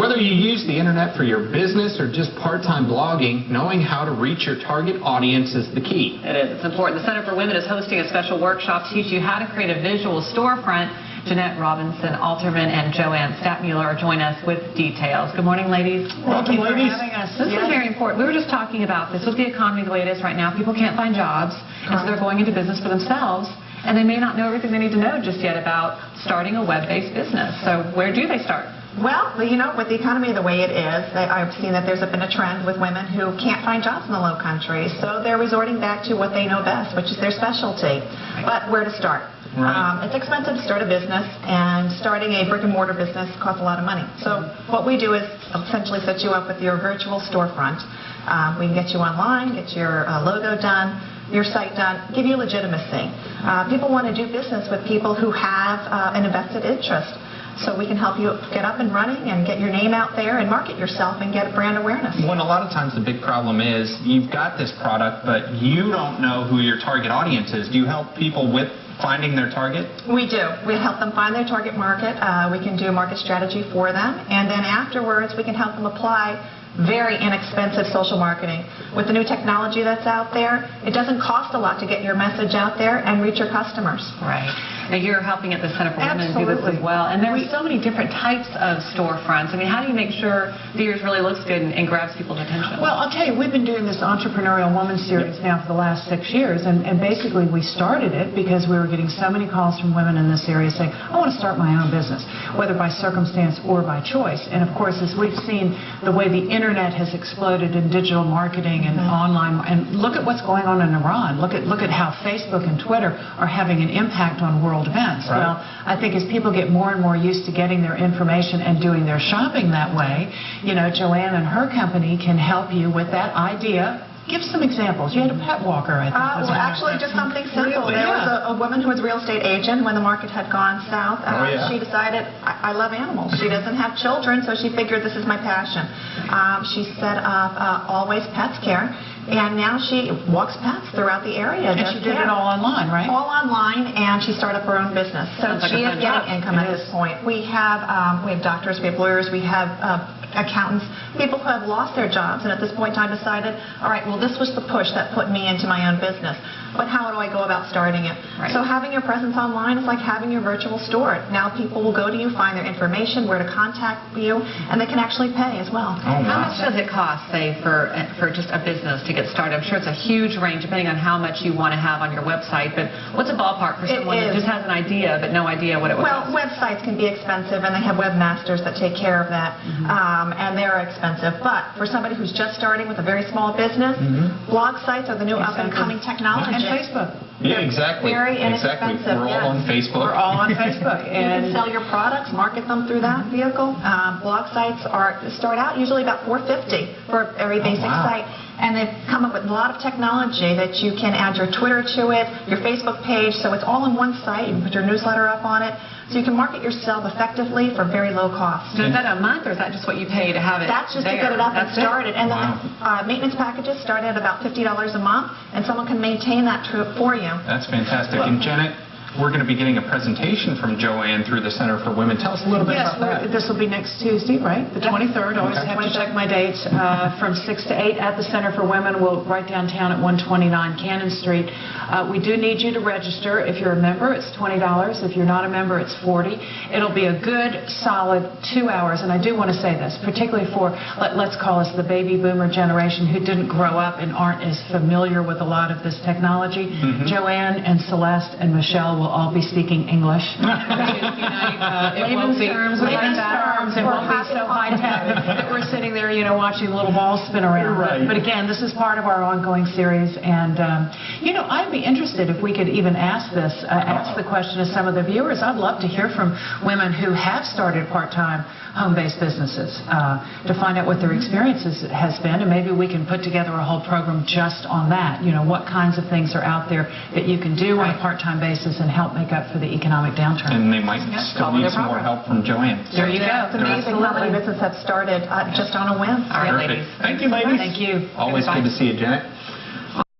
Whether you use the internet for your business or just part-time blogging, knowing how to reach your target audience is the key. It is. It's important. The Center for Women is hosting a special workshop to teach you how to create a visual storefront. Jeanette Robinson Alterman and Joanne Statmuller are joining us with details. Good morning, ladies. Welcome, ladies. Having us. This is very important. We were just talking about this. With the economy the way it is right now, people can't find jobs, and so they're going into business for themselves, and they may not know everything they need to know just yet about starting a web-based business. So where do they start? Well, you know, with the economy the way it is, I've seen that there's been a trend with women who can't find jobs in the Lowcountry, so they're resorting back to what they know best, which is their specialty. But where to start? Right. It's expensive to start a business, and starting a brick-and-mortar business costs a lot of money. So what we do is essentially set you up with your virtual storefront. We can get you online, get your logo done, your site done, give you legitimacy. People want to do business with people who have an invested interest. So we can help you get up and running and get your name out there and market yourself and get brand awareness. When a lot of times the big problem is you've got this product, but you don't know who your target audience is. Do you help people with finding their target? We do. We help them find their target market. We can do a market strategy for them. And then afterwards, we can help them apply very inexpensive social marketing. With the new technology that's out there, it doesn't cost a lot to get your message out there and reach your customers. Right. Now you're helping at the Center for Women do this as well. And there are so many different types of storefronts. I mean, how do you make sure that yours really looks good and grabs people's attention? Well, I'll tell you, we've been doing this Entrepreneurial Woman series now for the last 6 years, and basically we started it because we were getting so many calls from women in this area saying, I want to start my own business, whether by circumstance or by choice. And of course, as we've seen the way the internet has exploded in digital marketing and online, and look at what's going on in Iran. Look at how Facebook and Twitter are having an impact on world events. Right. Well, I think as people get more and more used to getting their information and doing their shopping that way, you know, Joanne and her company can help you with that idea. Give some examples. You had a pet walker, I think. Well, actually, just something simple. Really? There was a woman who was a real estate agent when the market had gone south. She decided, I love animals. She doesn't have children, so she figured this is my passion. She set up Always Pets Care, and now she walks pets throughout the area. And she did it all online, right? All online, and she started up her own business. So she is getting income at this point. We have doctors, we have lawyers, we have accountants, people who have lost their jobs and at this point in time decided, all right, well, this was the push that put me into my own business. But how do I go about starting it? Right. So having your presence online is like having your virtual store. Now people will go to you, find their information, where to contact you, and they can actually pay as well. Oh, How wow. much does it cost, say, for just a business to get started? I'm sure it's a huge range depending on how much you want to have on your website, but what's a ballpark for someone that just has an idea but no idea what it would cost? Well, websites can be expensive, and they have webmasters that take care of that, and they're expensive. But for somebody who's just starting with a very small business, blog sites are the new up-and-coming technology. And Facebook. Yeah, exactly. Very inexpensive. We're all on Facebook. We're all on Facebook. You can sell your products, market them through that vehicle. Blog sites start out usually about $4.50 for every basic site. And they've come up with a lot of technology that you can add your Twitter to it, your Facebook page, so it's all in one site. You can put your newsletter up on it. So you can market yourself effectively for very low cost. So is that a month, or is that just what you pay to have it That's just there? to get it up and started. And then Wow. maintenance packages start at about $50 a month, and someone can maintain that for you. That's fantastic. And Janet, we're going to be getting a presentation from Joanne through the Center for Women. Tell us a little bit about that. This will be next Tuesday, right? The 23rd. Always have to check my dates. From 6 to 8 at the Center for Women. We'll right downtown at 129 Cannon Street. We do need you to register. If you're a member, it's $20. If you're not a member, it's $40. It'll be a good, solid 2 hours. And I do want to say this, particularly for, let's call us the baby boomer generation who didn't grow up and aren't as familiar with a lot of this technology. Joanne and Celeste and Michelle will all be speaking English. It won't be terms, it won't be so high-tech that we're sitting there, you know, watching little balls spin around. Right. But again, this is part of our ongoing series, and you know, I'd be interested if we could even ask the question to some of the viewers. I'd love to hear from women who have started part-time home-based businesses to find out what their experiences has been, and maybe we can put together a whole program just on that. You know, what kinds of things are out there that you can do on a part-time basis and help make up for the economic downturn. And they might still need some more help from Joanne. There you go. It's amazing how many businesses have started just on a whim. All right, ladies. Thank you, ladies. Thank you. Always good to see you, Janet.